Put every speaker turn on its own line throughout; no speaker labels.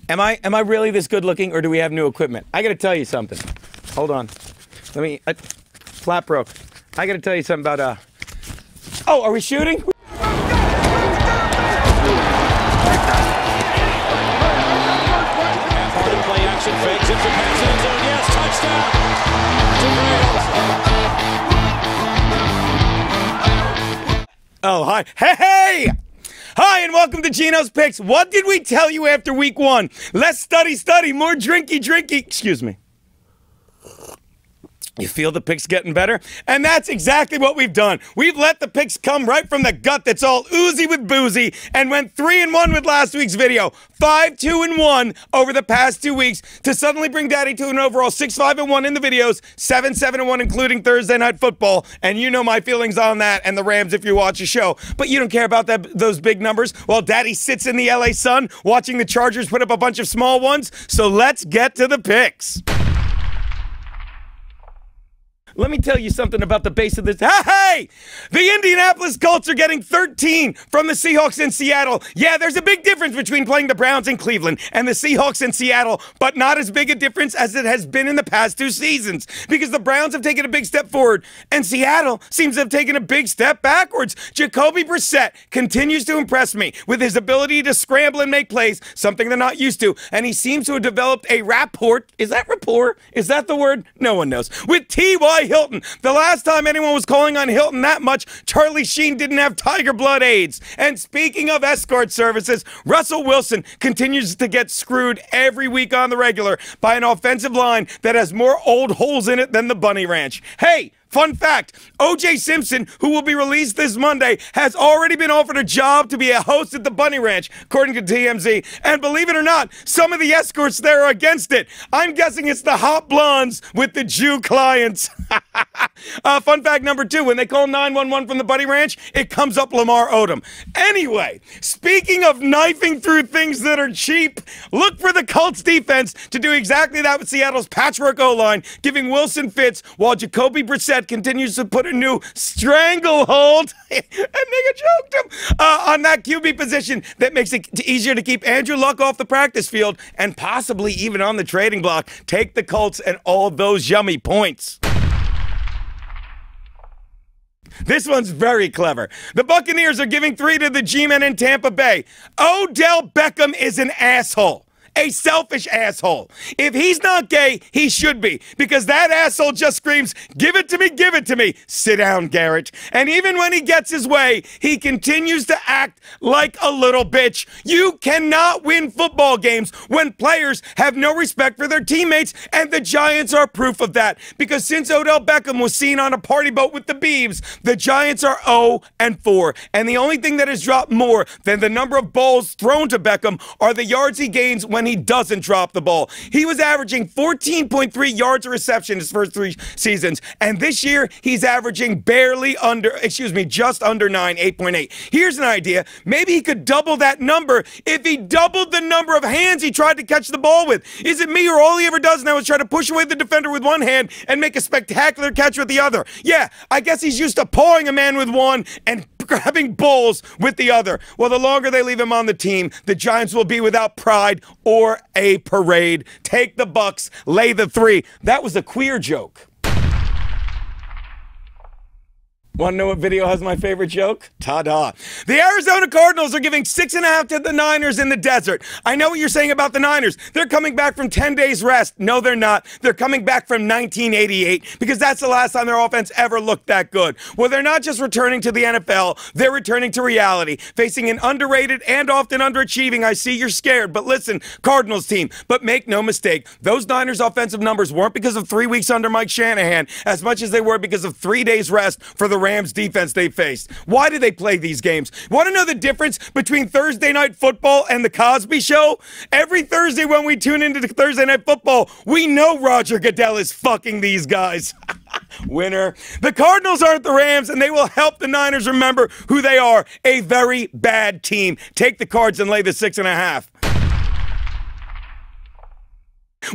Am I really this good looking, or do we have new equipment? I gotta tell you something. Hold on. Let me, flat broke. I gotta tell you something about, oh, are we shooting?
Play action fakes it for pass in zone. Yes, touchdown.
Oh, hi. Hey! Hi, and welcome to Geno's Picks. What did we tell you after week one? Less study, more drinky. Excuse me. You feel the picks getting better? And that's exactly what we've done. We've let the picks come right from the gut that's all oozy with boozy and went 3-1 with last week's video. 5-2-1 over the past 2 weeks to suddenly bring Daddy to an overall 6-5-1 in the videos, 7-7-1 including Thursday Night Football. And you know my feelings on that and the Rams if you watch the show. But you don't care about those big numbers while Daddy sits in the LA sun watching the Chargers put up a bunch of small ones. So let's get to the picks. Let me tell you something about the base of this. Hey! The Indianapolis Colts are getting 13 from the Seahawks in Seattle. Yeah, there's a big difference between playing the Browns in Cleveland and the Seahawks in Seattle, but not as big a difference as it has been in the past 2 seasons because the Browns have taken a big step forward and Seattle seems to have taken a big step backwards. Jacoby Brissett continues to impress me with his ability to scramble and make plays, something they're not used to, and he seems to have developed a rapport. Is that rapport? Is that the word? No one knows. With T.Y. Hilton. The last time anyone was calling on Hilton that much, Charlie Sheen didn't have tiger blood AIDS. And speaking of escort services, Russell Wilson continues to get screwed every week on the regular by an offensive line that has more old holes in it than the Bunny Ranch. Hey! Fun fact, O.J. Simpson, who will be released this Monday, has already been offered a job to be a host at the Bunny Ranch, according to TMZ. And believe it or not, some of the escorts there are against it. I'm guessing it's the hot blondes with the Jew clients. Fun fact number 2, when they call 911 from the Bunny Ranch, it comes up Lamar Odom. Anyway, speaking of knifing through things that are cheap, look for the Colts defense to do exactly that with Seattle's patchwork O-line, giving Wilson fits while Jacoby Brissett continues to put a new stranglehold, and nigga choked him, on that QB position that makes it easier to keep Andrew Luck off the practice field and possibly even on the trading block. Take the Colts and all those yummy points. This one's very clever. The Buccaneers are giving 3 to the G-Men in Tampa Bay. Odell Beckham is an asshole. A selfish asshole. If he's not gay, he should be, because that asshole just screams, give it to me, give it to me. Sit down, Garrett. And even when he gets his way, he continues to act like a little bitch. You cannot win football games when players have no respect for their teammates, and the Giants are proof of that, because since Odell Beckham was seen on a party boat with the Beavs, the Giants are 0-4, and the only thing that has dropped more than the number of balls thrown to Beckham are the yards he gains when he doesn't drop the ball. He was averaging 14.3 yards a reception his first 3 seasons, and this year he's averaging just under 9, 8.8. Here's an idea. Maybe he could double that number if he doubled the number of hands he tried to catch the ball with. Is it me, or all he ever does now is try to push away the defender with one hand and make a spectacular catch with the other? Yeah, I guess he's used to pawing a man with one and grabbing balls with the other. Well, the longer they leave him on the team, the Giants will be without pride or a parade. Take the Bucks, lay the 3. That was a queer joke. Want to know what video has my favorite joke? Ta-da. The Arizona Cardinals are giving 6.5 to the Niners in the desert. I know what you're saying about the Niners. They're coming back from 10 days rest. No, they're not. They're coming back from 1988 because that's the last time their offense ever looked that good. Well, they're not just returning to the NFL. They're returning to reality, facing an underrated and often underachieving, I see you're scared, but listen, Cardinals team. But make no mistake, those Niners offensive numbers weren't because of 3 weeks under Mike Shanahan as much as they were because of 3 days rest for the Rams defense they faced. Why do they play these games? Want to know the difference between Thursday Night Football and the Cosby Show? Every Thursday when we tune into Thursday Night Football, we know Roger Goodell is fucking these guys. Winner. The Cardinals aren't the Rams, and they will help the Niners remember who they are, a very bad team. Take the Cards and lay the 6.5.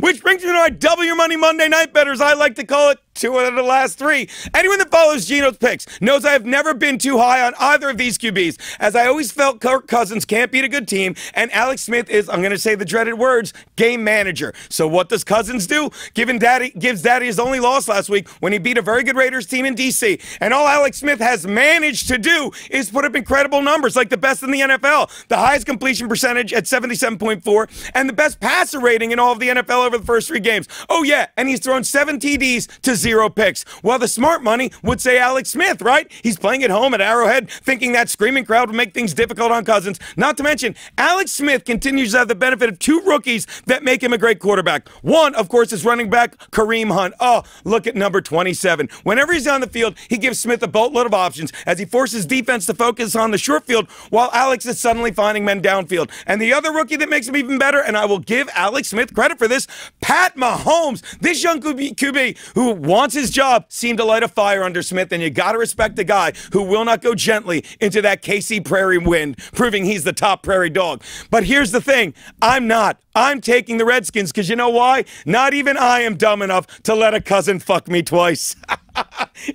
Which brings me to my Double Your Money Monday Night Bet, as I like to call it, 2 out of the last 3. Anyone that follows Geno's picks knows I have never been too high on either of these QBs, as I always felt Kirk Cousins can't beat a good team, and Alex Smith is, I'm going to say the dreaded words, game manager. So what does Cousins do? Gives Daddy his only loss last week when he beat a very good Raiders team in D.C., and all Alex Smith has managed to do is put up incredible numbers, like the best in the NFL, the highest completion percentage at 77.4, and the best passer rating in all of the NFL over the first 3 games. Oh yeah, and he's thrown 7 TDs to 0 picks. Well, the smart money would say Alex Smith, right? He's playing at home at Arrowhead, thinking that screaming crowd would make things difficult on Cousins. Not to mention, Alex Smith continues to have the benefit of 2 rookies that make him a great quarterback. One, of course, is running back Kareem Hunt. Oh, look at number 27. Whenever he's on the field, he gives Smith a boatload of options as he forces defense to focus on the short field while Alex is suddenly finding men downfield. And the other rookie that makes him even better, and I will give Alex Smith credit for this, Pat Mahomes. This young QB who wants his job seemed to light a fire under Smith, and you got to respect a guy who will not go gently into that KC Prairie wind, proving he's the top prairie dog. But here's the thing, I'm not. I'm taking the Redskins because you know why? Not even I am dumb enough to let a cousin fuck me twice.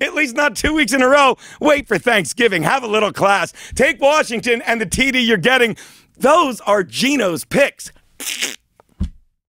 At least not 2 weeks in a row. Wait for Thanksgiving. Have a little class. Take Washington and the TD you're getting. Those are Geno's picks.